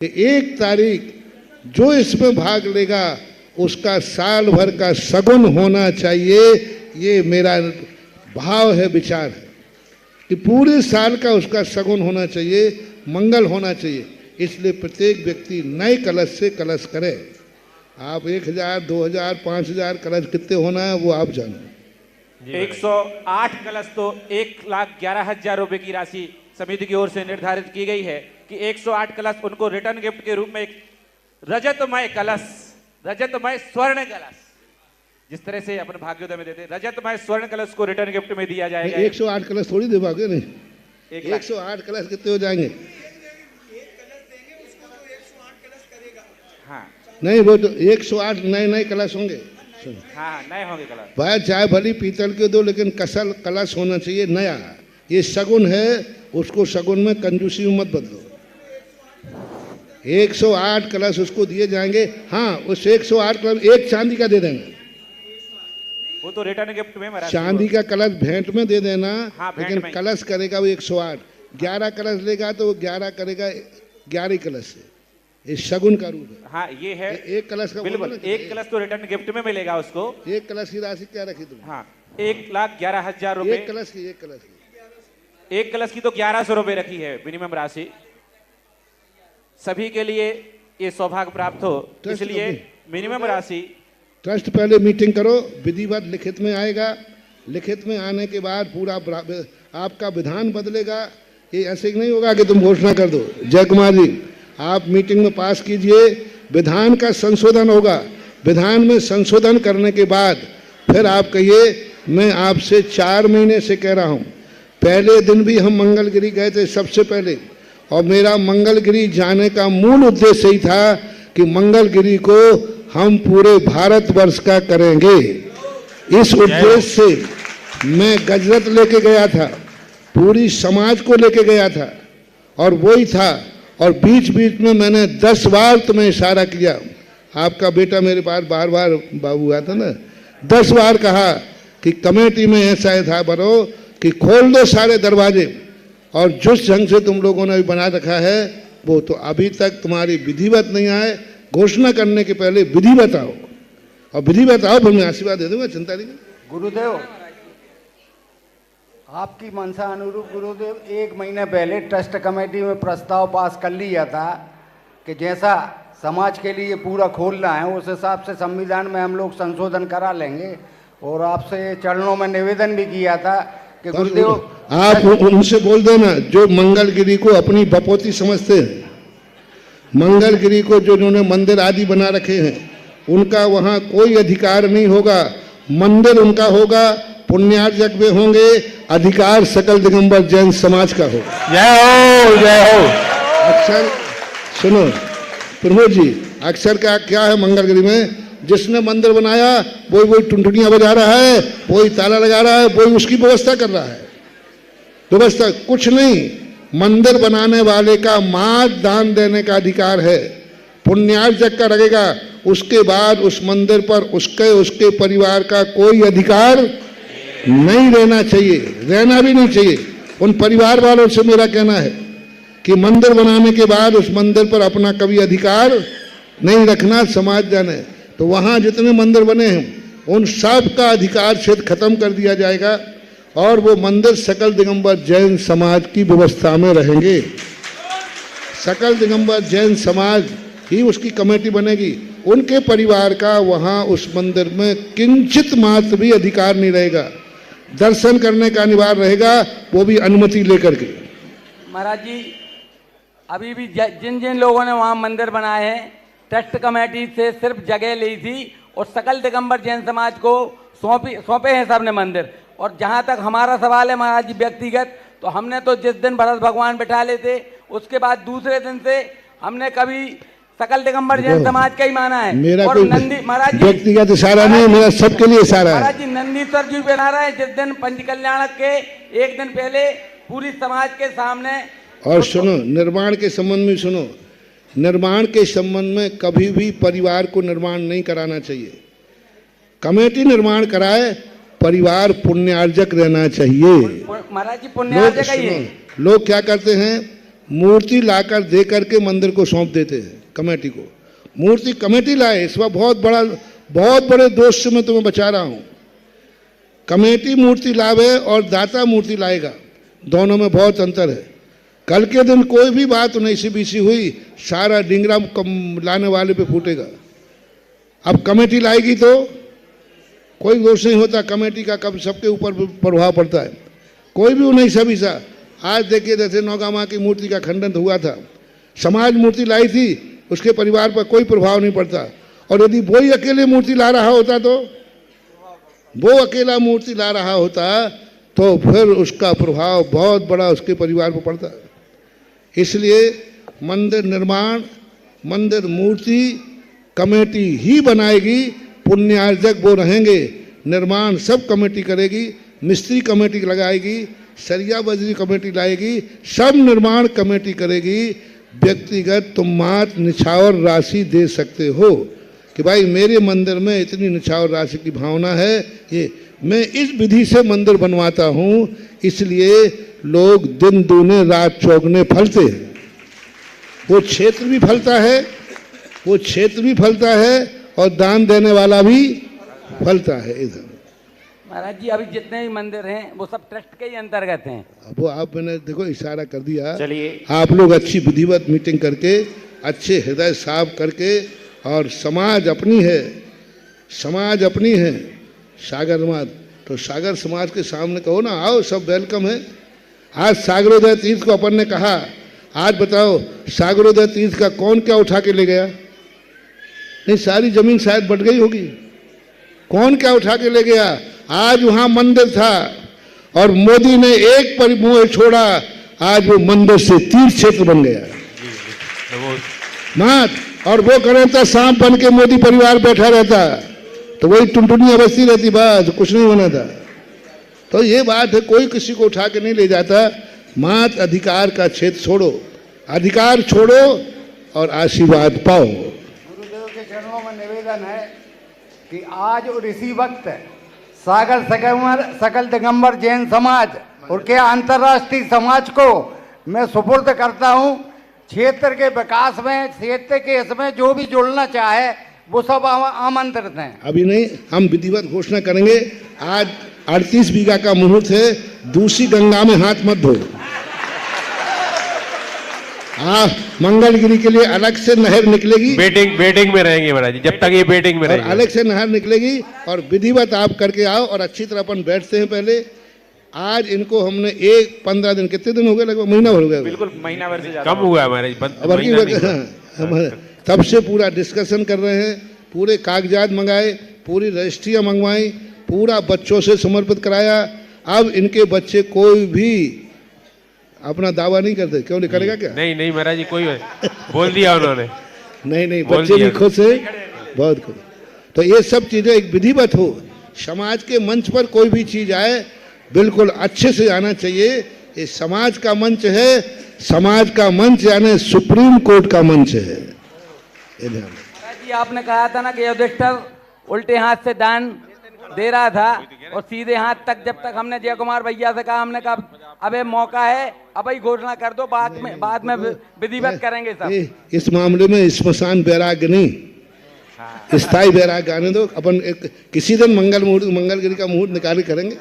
कि 1 तारीख जो इसमें भाग लेगा उसका साल भर का शगुन होना चाहिए। ये मेरा भाव है, विचार है कि पूरे साल का उसका शगुन होना चाहिए, मंगल होना चाहिए। इसलिए प्रत्येक व्यक्ति नए कलश से कलश करे। आप 1000, 2000, 5000 कलश कितने होना है वो आप जानो। 108 कलश तो 1,11,000 रुपए की राशि समिति की ओर से निर्धारित की गई है कि 108 कलश उनको रिटर्न गिफ्ट के रूप में एक रजतमय कलश, रजतमय स्वर्ण कलश, जिस तरह से अपन भाग्योदय में देते, रजतमय स्वर्ण कलश को रिटर्न गिफ्ट में दिया जाएगा। 108 कलश थोड़ी दे पाओगे, नहीं 108 कलश कितने हो जाएंगे? हाँ नहीं, वो तो 108 नए कलश होंगे। हाँ, नए होंगे कलश। भाई चाहे भली पीतल के दो, लेकिन कलश होना चाहिए नया। ये शगुन है, उसको शगुन में कंजूसी में मत बदलो। 108 कलश उसको दिए जाएंगे। हाँ, उस 108 कलश एक चांदी का दे देना, वो तो रिटर्न गिफ्ट में चांदी का कलश भेंट में दे देना। हाँ, लेकिन कलश करेगा वो 108। 11 कलश लेगा तो वो 11 करेगा 11 कलश से। ये शगुन का रूप है। हाँ, ये है एक कलश का, बिल्कुल एक कलश तो रिटर्न गिफ्ट में मिलेगा उसको। एक कलश की राशि क्या रखी तुम? हाँ, 1,11,000 रुपए। एक कलश की एक कलश की तो 1100 रुपए रखी है मिनिमम राशि। सभी के लिए ये सौभाग्य प्राप्त हो, इसलिए मिनिमम राशि। ट्रस्ट पहले मीटिंग करो, विधिवत लिखित में आएगा। लिखित में आने के बाद पूरा आपका विधान बदलेगा। ये ऐसे नहीं होगा कि तुम घोषणा कर दो। जय कुमार जी, आप मीटिंग में पास कीजिए, विधान का संशोधन होगा। विधान में संशोधन करने के बाद फिर आप कहिए मैं आपसे 4 महीने से कह रहा हूँ। पहले दिन भी हम मंगलगिरी गए थे सबसे पहले, और मेरा मंगलगिरी जाने का मूल उद्देश्य ही था कि मंगलगिरी को हम पूरे भारतवर्ष का करेंगे। इस उद्देश्य से मैं गजरत लेके गया था, पूरी समाज को लेके गया था, और वही था। और बीच बीच में मैंने 10 बार तुम्हें इशारा किया। आपका बेटा मेरे पास बार बार बाबू हुआ था ना, 10 बार कहा कि कमेटी में ऐसा था बनो कि खोल दो सारे दरवाजे। और जिस ढंग से तुम लोगों ने बना रखा है वो तो अभी तक तुम्हारी विधिवत नहीं आए। घोषणा करने के पहले विधि बताओ, और विधि बताओ फिर मैं आशीर्वाद दे दूंगा, चिंता नहीं। गुरुदेव, आपकी मनसा अनुरूप गुरुदेव 1 महीने पहले ट्रस्ट कमेटी में प्रस्ताव पास कर लिया था कि जैसा समाज के लिए पूरा खोलना है उस हिसाब से संविधान में हम लोग संशोधन करा लेंगे। और आपसे चरणों में निवेदन भी किया था कि गुरुदेव आप उनसे बोल देना जो मंगलगिरी को अपनी बपोती समझते हैं, मंगलगिरी को जो उन्होंने मंदिर आदि बना रखे हैं, उनका वहाँ कोई अधिकार नहीं होगा। मंदिर उनका होगा, पुण्यार्जक वे होंगे, अधिकार सकल दिगंबर जैन समाज का होगा। जय हो, जय हो। अक्षर सुनो प्रमोद जी, अक्षर का क्या है मंगलगिरी में? जिसने मंदिर बनाया वही टुनटुनियां बजा रहा है, वही ताला लगा रहा है, वही उसकी व्यवस्था कर रहा है। व्यवस्था कुछ नहीं, मंदिर बनाने वाले का मात दान देने का अधिकार है, पुण्यार्जक का लगेगा। उसके बाद उस मंदिर पर उसके परिवार का कोई अधिकार नहीं रहना चाहिए, रहना भी नहीं चाहिए। उन परिवार वालों से मेरा कहना है कि मंदिर बनाने के बाद उस मंदिर पर अपना कभी अधिकार नहीं रखना। समाज जाने तो वहाँ जितने मंदिर बने हैं उन सब का अधिकार क्षेत्र खत्म कर दिया जाएगा, और वो मंदिर सकल दिगंबर जैन समाज की व्यवस्था में रहेंगे। सकल दिगंबर जैन समाज ही उसकी कमेटी बनेगी। उनके परिवार का वहाँ उस मंदिर में किंचित मात्र भी अधिकार नहीं रहेगा। दर्शन करने का अनिवार्य रहेगा, वो भी अनुमति लेकर के। महाराज जी, अभी भी जिन जिन लोगों ने वहाँ मंदिर बनाए हैं ट्रस्ट कमेटी से सिर्फ जगह ली थी, और सकल दिगंबर जैन समाज को सौंपे हैं सबने मंदिर। और जहाँ तक हमारा सवाल है महाराज जी व्यक्तिगत, तो हमने तो जिस दिन भरत भगवान बैठा लेते उसके बाद दूसरे दिन से हमने कभी सकल दिगंबर जैन समाज का ही माना है। मेरा और नंदी महाराज जी व्यक्तिगत इशारा नहीं, मेरा सबके लिए इशारा है। महाराज जी, नंदीश्वर जी बना रहे हैं जिस दिन पंच कल्याणक के 1 दिन पहले पूरी समाज के सामने। और सुनो, निर्माण के संबंध में सुनो, निर्माण के संबंध में कभी भी परिवार को निर्माण नहीं कराना चाहिए। कमेटी निर्माण कराए, परिवार पुण्यार्जक रहना चाहिए। महाराज जी पुण्यार्जक ही है। लोग क्या करते हैं, मूर्ति लाकर दे करके मंदिर को सौंप देते हैं कमेटी को। मूर्ति कमेटी लाए, इस बार बहुत बड़े दोष से मैं तुम्हें बचा रहा हूं। कमेटी मूर्ति लावे और दाता मूर्ति लाएगा, दोनों में बहुत अंतर है। कल के दिन कोई भी बात 19-20 हुई, सारा डिंगरा लाने वाले पे फूटेगा। अब कमेटी लाएगी तो कोई दोष नहीं होता कमेटी का, कब सबके ऊपर प्रभाव पड़ता है, कोई भी 19-20। आज देखिए जैसे नौगामा की मूर्ति का खंडन हुआ था, समाज मूर्ति लाई थी, उसके परिवार पर कोई प्रभाव नहीं पड़ता। और यदि वही अकेले मूर्ति ला रहा होता तो वो अकेला मूर्ति ला रहा होता तो फिर उसका प्रभाव बहुत बड़ा उसके परिवार पर पड़ता। इसलिए मंदिर निर्माण, मंदिर मूर्ति कमेटी ही बनाएगी, पुण्यार्जक वो रहेंगे, निर्माण सब कमेटी करेगी, मिस्त्री कमेटी लगाएगी, सरिया बजरी कमेटी लाएगी, सब निर्माण कमेटी करेगी। व्यक्तिगत तुम मात्र निछावर राशि दे सकते हो कि भाई मेरे मंदिर में इतनी निछावर राशि की भावना है, ये मैं इस विधि से मंदिर बनवाता हूँ, इसलिए लोग दिन दूने रात चौगुने फलते हैं। वो क्षेत्र भी फलता है, वो क्षेत्र भी फलता है और दान देने वाला भी फलता है। इधर महाराज जी अभी जितने भी मंदिर हैं वो सब ट्रस्ट के ही अंतर्गत हैं। वो आप मैंने देखो इशारा कर दिया। चलिए आप लोग अच्छी विधिवत मीटिंग करके, अच्छे हृदय साफ करके, और समाज अपनी है, समाज अपनी है, सागर समाज, तो सागर समाज के सामने कहो ना, आओ सब वेलकम है। आज सागरोदय तीर्थ को अपन ने कहा, आज बताओ सागरोदय तीर्थ का कौन क्या उठा के ले गया? नहीं, सारी जमीन शायद बट गई होगी। कौन क्या उठा के ले गया? आज वहां मंदिर था और मोदी ने एक परिमोह छोड़ा, आज वो मंदिर से तीर्थ क्षेत्र बन गया मात। और वो करें तो सांप बन के मोदी परिवार बैठा रहता तो वही टुनटुनी अवस्थी रहती, बात कुछ नहीं होना था। तो ये बात है, कोई किसी को उठा के नहीं ले जाता। मात अधिकार का क्षेत्र छोड़ो, अधिकार छोड़ो और आशीर्वाद पाओ। गुरुदेव के चरणों में निवेदन है कि आज और इसी वक्त सागर सकल दिगंबर जैन समाज और के अंतर्राष्ट्रीय समाज को मैं सुपुर्द करता हूं। क्षेत्र के विकास में, क्षेत्र के इसमें जो भी जुड़ना चाहे वो सब आमंत्रित हैं। अभी नहीं, हम विधिवत घोषणा करेंगे। आज 38 बीघा का मुहूर्त है, दूसरी गंगा में हाथ मत धो। मंगलगिरी के लिए अलग से नहर निकलेगी, बेटिंग में रहेंगे महाराज जी, जब तक ये बेटिंग में और रहेंगे। अलग से नहर निकलेगी और विधिवत आप करके आओ। और अच्छी तरह अपन बैठते हैं। पहले आज इनको हमने 15 दिन, कितने दिन हो गए? लगभग महीना हो गया। बिल्कुल महीना भर से ज्यादा कम हुआ है महाराज, तब से पूरा डिस्कशन कर रहे हैं, पूरे कागजात मंगाए, पूरी रजिस्ट्रियाँ मंगवाई, पूरा बच्चों से समर्पित कराया। अब इनके बच्चे कोई भी अपना दावा नहीं करते। क्यों नहीं करेगा? क्या नहीं महाराज जी, कोई बोल दिया उन्होंने। नहीं, बच्चे भी खुश है, बहुत खुश। तो ये सब चीजें एक विधिवत हो। समाज के मंच पर कोई भी चीज आए बिल्कुल अच्छे से आना चाहिए। ये समाज का मंच है, समाज का मंच यानी सुप्रीम कोर्ट का मंच है। ये ध्यान। महाराज जी आपने कहा था ना कि युधिष्ठिर उल्टे हाथ से दान दे रहा था और सीधे हाथ तक। जब तक हमने जय कुमार भैया से कहा, हमने कहा अब ये मौका है, अब ही घोषणा कर दो, बाद में विधिवत करेंगे सब। इस मामले में स्मशान वैराग्य नहीं, स्थायी वैराग्य आने दो। अपन किसी दिन मंगलगिरी का मुहूर्त निकाल करेंगे।